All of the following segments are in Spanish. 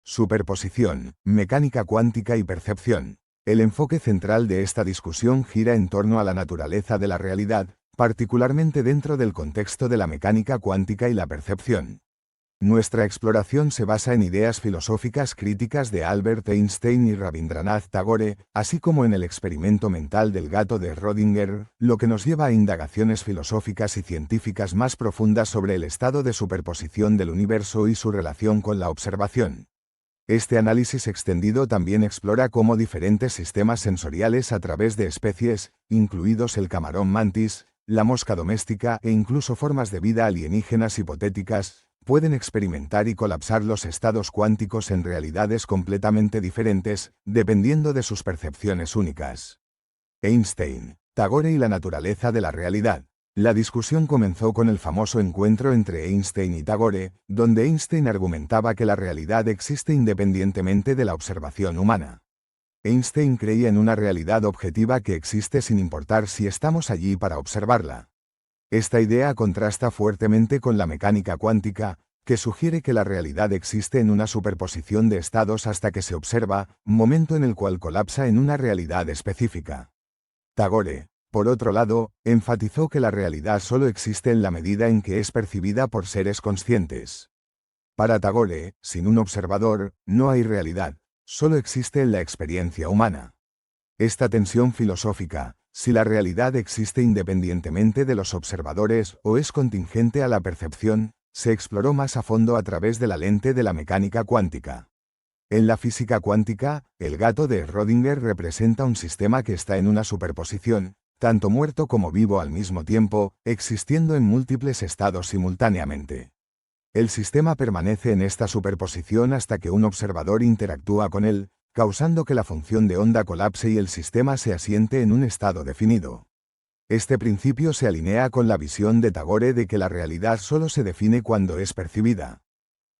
Superposición, mecánica cuántica y percepción. El enfoque central de esta discusión gira en torno a la naturaleza de la realidad, particularmente dentro del contexto de la mecánica cuántica y la percepción. Nuestra exploración se basa en ideas filosóficas críticas de Albert Einstein y Rabindranath Tagore, así como en el experimento mental del gato de Rödinger, lo que nos lleva a indagaciones filosóficas y científicas más profundas sobre el estado de superposición del universo y su relación con la observación. Este análisis extendido también explora cómo diferentes sistemas sensoriales a través de especies, incluidos el camarón mantis, la mosca doméstica e incluso formas de vida alienígenas hipotéticas, pueden experimentar y colapsar los estados cuánticos en realidades completamente diferentes, dependiendo de sus percepciones únicas. Einstein, Tagore y la naturaleza de la realidad. La discusión comenzó con el famoso encuentro entre Einstein y Tagore, donde Einstein argumentaba que la realidad existe independientemente de la observación humana. Einstein creía en una realidad objetiva que existe sin importar si estamos allí para observarla. Esta idea contrasta fuertemente con la mecánica cuántica, que sugiere que la realidad existe en una superposición de estados hasta que se observa, momento en el cual colapsa en una realidad específica. Tagore, por otro lado, enfatizó que la realidad solo existe en la medida en que es percibida por seres conscientes. Para Tagore, sin un observador, no hay realidad, solo existe en la experiencia humana. Esta tensión filosófica, si la realidad existe independientemente de los observadores o es contingente a la percepción, se exploró más a fondo a través de la lente de la mecánica cuántica. En la física cuántica, el gato de Rödinger representa un sistema que está en una superposición, tanto muerto como vivo al mismo tiempo, existiendo en múltiples estados simultáneamente. El sistema permanece en esta superposición hasta que un observador interactúa con él, causando que la función de onda colapse y el sistema se asiente en un estado definido. Este principio se alinea con la visión de Tagore de que la realidad solo se define cuando es percibida.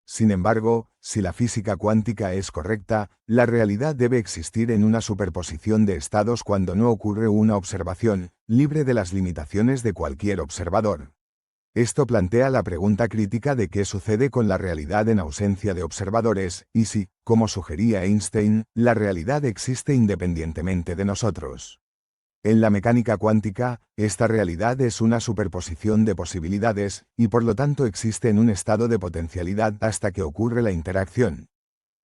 Sin embargo, si la física cuántica es correcta, la realidad debe existir en una superposición de estados cuando no ocurre una observación, libre de las limitaciones de cualquier observador. Esto plantea la pregunta crítica de qué sucede con la realidad en ausencia de observadores, y si, como sugería Einstein, la realidad existe independientemente de nosotros. En la mecánica cuántica, esta realidad es una superposición de posibilidades, y por lo tanto existe en un estado de potencialidad hasta que ocurre la interacción.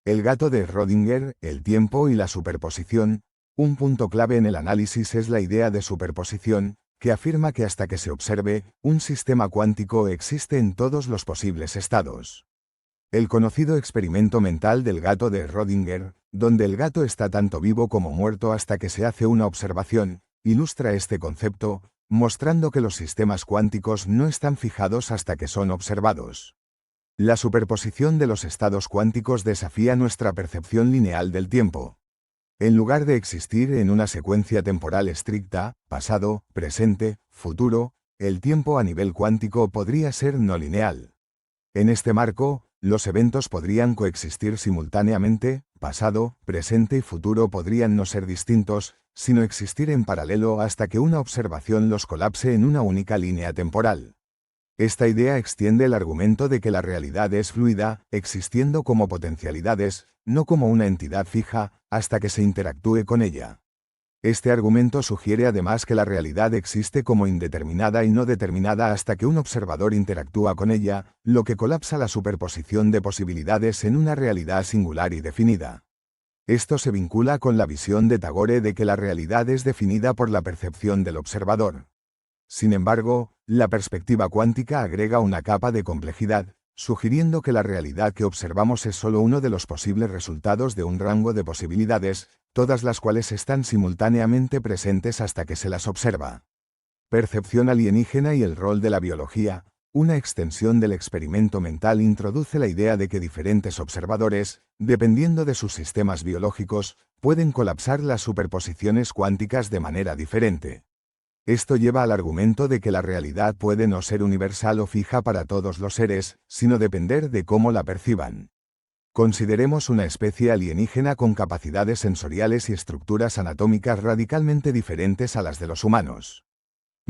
El gato de Rödinger, el tiempo y la superposición. Un punto clave en el análisis es la idea de superposición, que afirma que hasta que se observe, un sistema cuántico existe en todos los posibles estados. El conocido experimento mental del gato de Rödinger, donde el gato está tanto vivo como muerto hasta que se hace una observación, ilustra este concepto, mostrando que los sistemas cuánticos no están fijados hasta que son observados. La superposición de los estados cuánticos desafía nuestra percepción lineal del tiempo. En lugar de existir en una secuencia temporal estricta, pasado, presente, futuro, el tiempo a nivel cuántico podría ser no lineal. En este marco, los eventos podrían coexistir simultáneamente, pasado, presente y futuro podrían no ser distintos, sino existir en paralelo hasta que una observación los colapse en una única línea temporal. Esta idea extiende el argumento de que la realidad es fluida, existiendo como potencialidades, no como una entidad fija, hasta que se interactúe con ella. Este argumento sugiere además que la realidad existe como indeterminada y no determinada hasta que un observador interactúa con ella, lo que colapsa la superposición de posibilidades en una realidad singular y definida. Esto se vincula con la visión de Tagore de que la realidad es definida por la percepción del observador. Sin embargo, la perspectiva cuántica agrega una capa de complejidad, sugiriendo que la realidad que observamos es solo uno de los posibles resultados de un rango de posibilidades, todas las cuales están simultáneamente presentes hasta que se las observa. Percepción alienígena y el rol de la biología. Una extensión del experimento mental introduce la idea de que diferentes observadores, dependiendo de sus sistemas biológicos, pueden colapsar las superposiciones cuánticas de manera diferente. Esto lleva al argumento de que la realidad puede no ser universal o fija para todos los seres, sino depender de cómo la perciban. Consideremos una especie alienígena con capacidades sensoriales y estructuras anatómicas radicalmente diferentes a las de los humanos.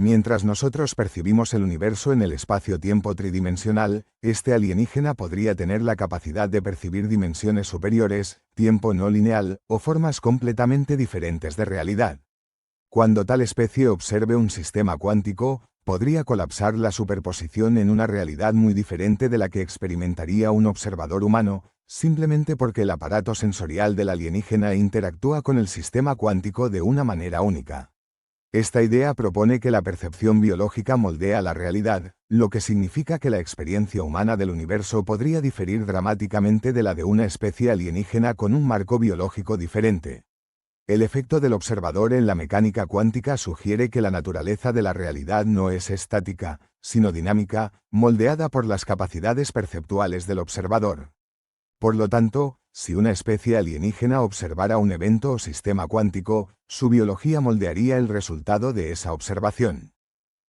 Mientras nosotros percibimos el universo en el espacio-tiempo tridimensional, este alienígena podría tener la capacidad de percibir dimensiones superiores, tiempo no lineal, o formas completamente diferentes de realidad. Cuando tal especie observe un sistema cuántico, podría colapsar la superposición en una realidad muy diferente de la que experimentaría un observador humano, simplemente porque el aparato sensorial del alienígena interactúa con el sistema cuántico de una manera única. Esta idea propone que la percepción biológica moldea la realidad, lo que significa que la experiencia humana del universo podría diferir dramáticamente de la de una especie alienígena con un marco biológico diferente. El efecto del observador en la mecánica cuántica sugiere que la naturaleza de la realidad no es estática, sino dinámica, moldeada por las capacidades perceptuales del observador. Por lo tanto, si una especie alienígena observara un evento o sistema cuántico, su biología moldearía el resultado de esa observación.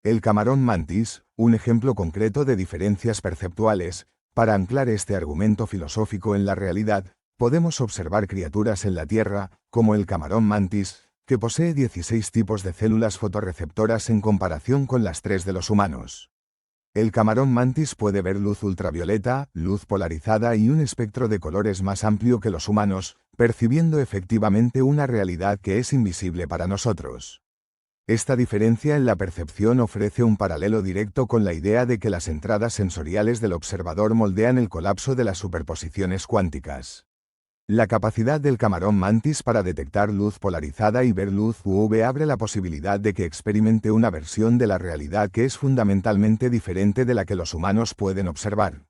El camarón mantis, un ejemplo concreto de diferencias perceptuales, para anclar este argumento filosófico en la realidad, podemos observar criaturas en la Tierra, como el camarón mantis, que posee 16 tipos de células fotorreceptoras en comparación con las 3 de los humanos. El camarón mantis puede ver luz ultravioleta, luz polarizada y un espectro de colores más amplio que los humanos, percibiendo efectivamente una realidad que es invisible para nosotros. Esta diferencia en la percepción ofrece un paralelo directo con la idea de que las entradas sensoriales del observador moldean el colapso de las superposiciones cuánticas. La capacidad del camarón mantis para detectar luz polarizada y ver luz UV abre la posibilidad de que experimente una versión de la realidad que es fundamentalmente diferente de la que los humanos pueden observar.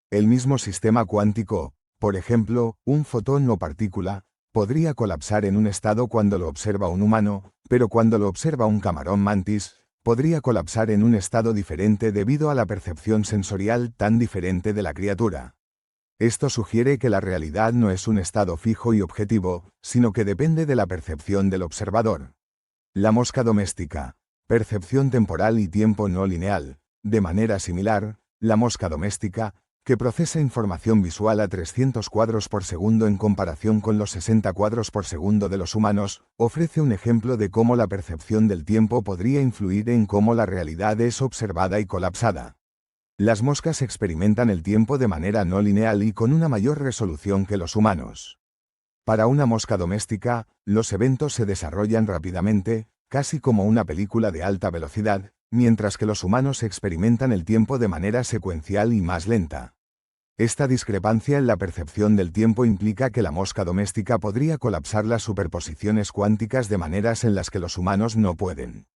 El mismo sistema cuántico, por ejemplo, un fotón o partícula, podría colapsar en un estado cuando lo observa un humano, pero cuando lo observa un camarón mantis, podría colapsar en un estado diferente debido a la percepción sensorial tan diferente de la criatura. Esto sugiere que la realidad no es un estado fijo y objetivo, sino que depende de la percepción del observador. La mosca doméstica. Percepción temporal y tiempo no lineal. De manera similar, la mosca doméstica, que procesa información visual a 300 cuadros por segundo en comparación con los 60 cuadros por segundo de los humanos, ofrece un ejemplo de cómo la percepción del tiempo podría influir en cómo la realidad es observada y colapsada. Las moscas experimentan el tiempo de manera no lineal y con una mayor resolución que los humanos. Para una mosca doméstica, los eventos se desarrollan rápidamente, casi como una película de alta velocidad, mientras que los humanos experimentan el tiempo de manera secuencial y más lenta. Esta discrepancia en la percepción del tiempo implica que la mosca doméstica podría colapsar las superposiciones cuánticas de maneras en las que los humanos no pueden.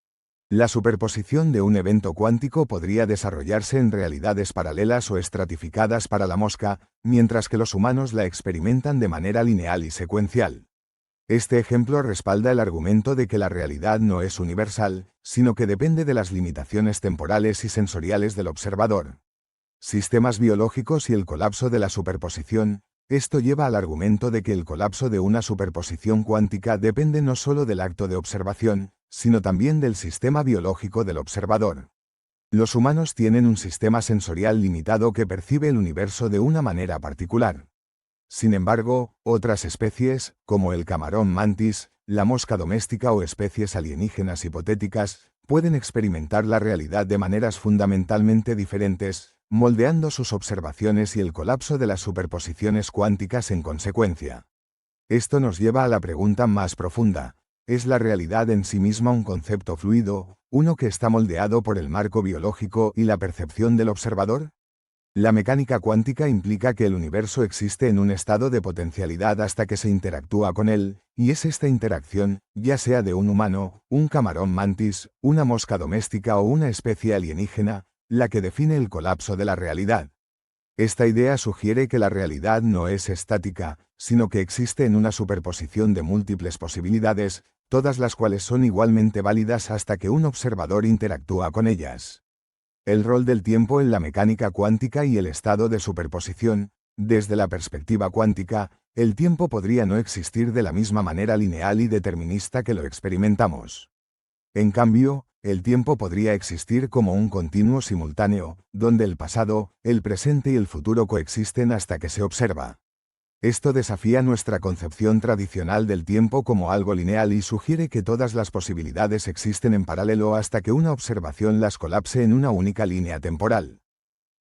La superposición de un evento cuántico podría desarrollarse en realidades paralelas o estratificadas para la mosca, mientras que los humanos la experimentan de manera lineal y secuencial. Este ejemplo respalda el argumento de que la realidad no es universal, sino que depende de las limitaciones temporales y sensoriales del observador. Sistemas biológicos y el colapso de la superposición. Esto lleva al argumento de que el colapso de una superposición cuántica depende no solo del acto de observación, sino también del sistema biológico del observador. Los humanos tienen un sistema sensorial limitado que percibe el universo de una manera particular. Sin embargo, otras especies, como el camarón mantis, la mosca doméstica o especies alienígenas hipotéticas, pueden experimentar la realidad de maneras fundamentalmente diferentes, moldeando sus observaciones y el colapso de las superposiciones cuánticas en consecuencia. Esto nos lleva a la pregunta más profunda. ¿Es la realidad en sí misma un concepto fluido, uno que está moldeado por el marco biológico y la percepción del observador? La mecánica cuántica implica que el universo existe en un estado de potencialidad hasta que se interactúa con él, y es esta interacción, ya sea de un humano, un camarón mantis, una mosca doméstica o una especie alienígena, la que define el colapso de la realidad. Esta idea sugiere que la realidad no es estática, sino que existe en una superposición de múltiples posibilidades, todas las cuales son igualmente válidas hasta que un observador interactúa con ellas. El rol del tiempo en la mecánica cuántica y el estado de superposición. Desde la perspectiva cuántica, el tiempo podría no existir de la misma manera lineal y determinista que lo experimentamos. En cambio, el tiempo podría existir como un continuo simultáneo, donde el pasado, el presente y el futuro coexisten hasta que se observa. Esto desafía nuestra concepción tradicional del tiempo como algo lineal y sugiere que todas las posibilidades existen en paralelo hasta que una observación las colapse en una única línea temporal.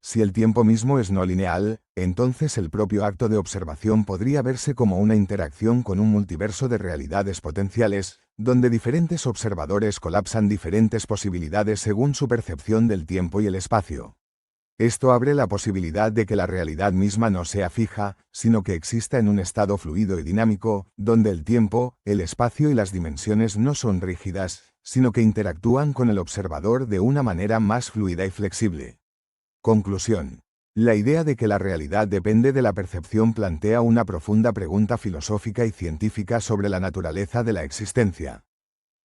Si el tiempo mismo es no lineal, entonces el propio acto de observación podría verse como una interacción con un multiverso de realidades potenciales, donde diferentes observadores colapsan diferentes posibilidades según su percepción del tiempo y el espacio. Esto abre la posibilidad de que la realidad misma no sea fija, sino que exista en un estado fluido y dinámico, donde el tiempo, el espacio y las dimensiones no son rígidas, sino que interactúan con el observador de una manera más fluida y flexible. Conclusión. La idea de que la realidad depende de la percepción plantea una profunda pregunta filosófica y científica sobre la naturaleza de la existencia.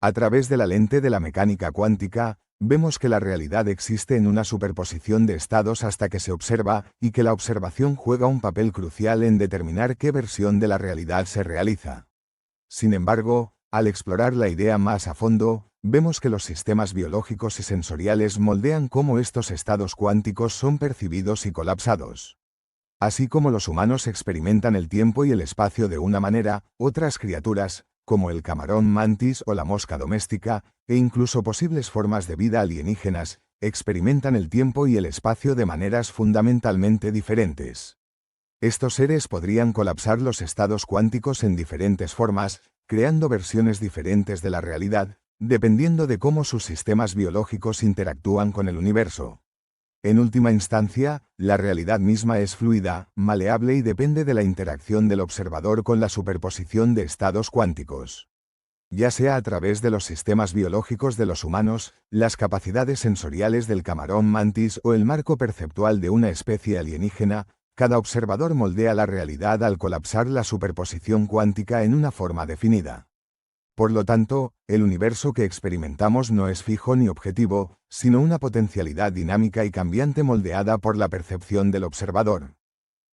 A través de la lente de la mecánica cuántica, vemos que la realidad existe en una superposición de estados hasta que se observa, y que la observación juega un papel crucial en determinar qué versión de la realidad se realiza. Sin embargo, al explorar la idea más a fondo, vemos que los sistemas biológicos y sensoriales moldean cómo estos estados cuánticos son percibidos y colapsados. Así como los humanos experimentan el tiempo y el espacio de una manera, otras criaturas, como el camarón mantis o la mosca doméstica, e incluso posibles formas de vida alienígenas, experimentan el tiempo y el espacio de maneras fundamentalmente diferentes. Estos seres podrían colapsar los estados cuánticos en diferentes formas, creando versiones diferentes de la realidad, dependiendo de cómo sus sistemas biológicos interactúan con el universo. En última instancia, la realidad misma es fluida, maleable y depende de la interacción del observador con la superposición de estados cuánticos. Ya sea a través de los sistemas biológicos de los humanos, las capacidades sensoriales del camarón mantis o el marco perceptual de una especie alienígena, cada observador moldea la realidad al colapsar la superposición cuántica en una forma definida. Por lo tanto, el universo que experimentamos no es fijo ni objetivo, sino una potencialidad dinámica y cambiante moldeada por la percepción del observador.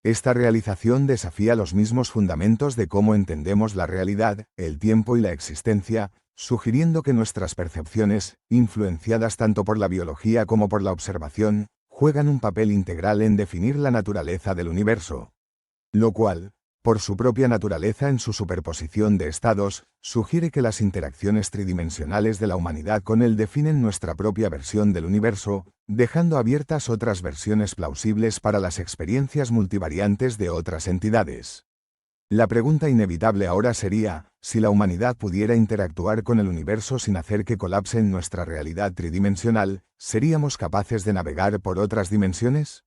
Esta realización desafía los mismos fundamentos de cómo entendemos la realidad, el tiempo y la existencia, sugiriendo que nuestras percepciones, influenciadas tanto por la biología como por la observación, juegan un papel integral en definir la naturaleza del universo. Lo cual, por su propia naturaleza en su superposición de estados, sugiere que las interacciones tridimensionales de la humanidad con él definen nuestra propia versión del universo, dejando abiertas otras versiones plausibles para las experiencias multivariantes de otras entidades. La pregunta inevitable ahora sería, si la humanidad pudiera interactuar con el universo sin hacer que colapse en nuestra realidad tridimensional, ¿seríamos capaces de navegar por otras dimensiones?